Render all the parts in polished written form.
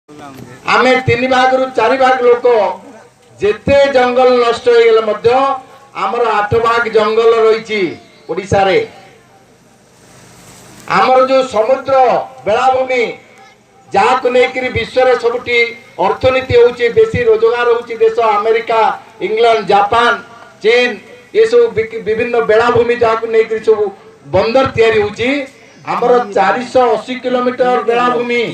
आमे 3 भाग रु 4 भाग लोक जेते जंगल नष्ट हो गेले मध्य आमर 8 भाग जंगल रही ओडिशा रे। आमर जो समुद्र बेलाभूमि जहाँ को लेकर विश्व रे सबुठी अर्थनीति होची बेसी रोजगार होची देश अमेरिका इंग्लैंड जापान चीन ये सब विभिन्न बेलाभूमि जहाँ को लेकर सब बंदर तैयारी होची आमर 480 किलोमीटर बेलाभूमि।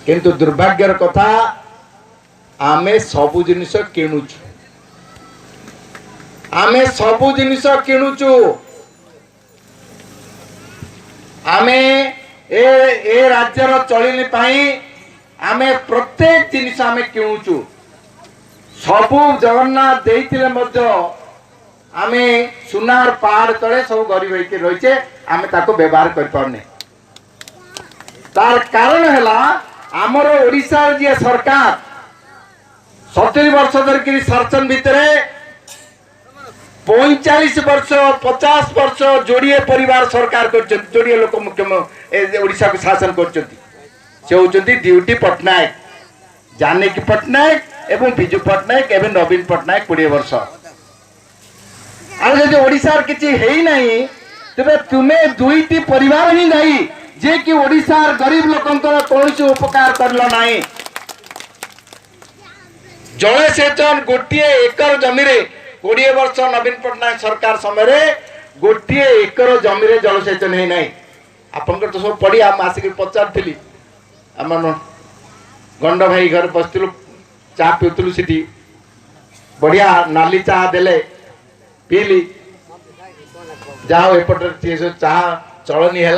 किंतु दुर्भाग्यर कथा आमे सबु जिनिस किणुचु आमे सबु जिनिस किणुचु आमे ए राज्यर चलिनी पाई आमे प्रत्येक जिनिस आमे किणुचु सबु जगन्नाथ देइतिले मध्य आमे सुनार पहाड़ तले सब गरीब होइके रहिचे आमे ताको व्यवहार कर पारने। तार कारण हैला आमर ओडिशा जे सरकार 70 वर्ष धरिक शासन भितर 45 वर्ष 50 वर्ष जोड़िए परिवार सरकार कर जोड़िए लोक मुख्य ओडिशा को शासन कर ड्यूटी पट्टनायक जानकी पट्टनायक एवं विजु पट्टनायक एवं नवीन पट्टनायक 20 वर्ष आज ओडिशा किसी है नहीं तेरे तुम्हें दुईटी परिवार ही नहीं जे कि ओडिशार गरीब लोकंकर कौन उपकार करला नहीं। जलसेचन गोटे एकर जमी 20 वर्ष नवीन पट्टनायक सरकार समय गोटे एकर जमी जलसेचन है नहीं। आपन तो सब पढ़ी आम आसिक पचारि आम गंड भाई घर बसलु चा पीतलु सीटी बढ़िया नाली चाह देले पीली जाओ एपटे चाह चलनी है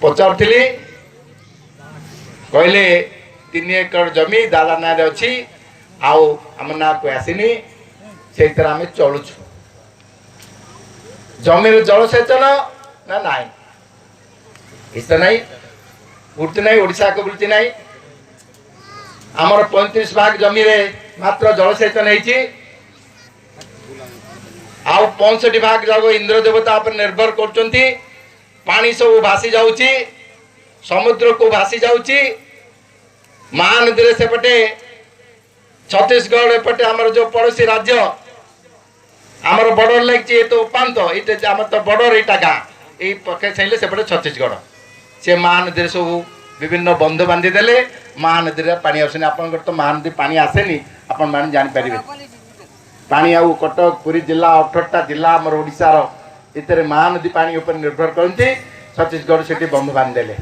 पचारि कहले 3 एकड़ जमी दादा ना अच्छी आउ आम ना को आसनी से आम चलुचु जमी जलसेचन ना नाई इस नाई वृत्ति नाई ओडिशा को वृत्ति नाई आमर 35 भाग जमी रे मात्र जलसेचन है आउ 65 भाग जाग इंद्र देवता पर निर्भर करचंती पानी सब भासी जाउची समुद्र को भासी जाउची महानदी सेपटे छत्तीसगढ़ एपटे आमर जो पड़ोसी राज्य आमर बॉर्डर लगे तो उपात ये आम तो बॉर्डर यहाँ गाँ ये पके छाइले सेपटे छत्तीसगढ़ से महानदी सब विभिन्न बंध बांधी देले महानदी पानी आसनी आप तो महानदी पानी आसेनी आपण मैंने जानीपर पानी आउ कटक पुरी जिला 18टा जिला आमर ओडिशार इतरे महानदी पानी ऊपर निर्भर करती छत्तीसगढ़ से बंध बांधिदेले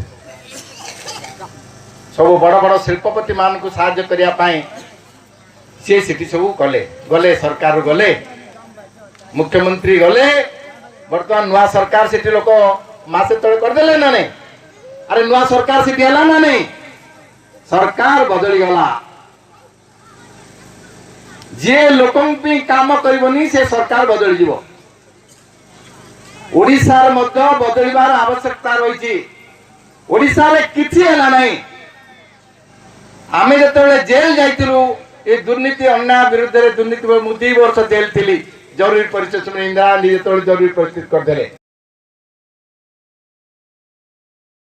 सब बड़ बड़ शिल्पपति मान को साहाय्य करने सी सीटी सब गले गले सरकार गले मुख्यमंत्री गले बर्तमान नुआ सरकार सीटी लोक मासे तले करदेले ना नहीं। अरे नुआ सरकार सीटी है ना नहीं सरकार बदली गला जे लोकों काम करबनी से सरकार बदली जीवो ओडिशार मध्य बदलिबार आवश्यकता रही ओडिशा रे किछि हला नहीं। आमे जतबेले जेल जाइतिलु ए दुर्नीति अन्याय विरुद्ध रे दुर्नीति मु 2 वर्ष जेल थिली जरूरी परिस्थिति में इंदिरा गांधी जतबेले जरूरी परिस्थिति कर देले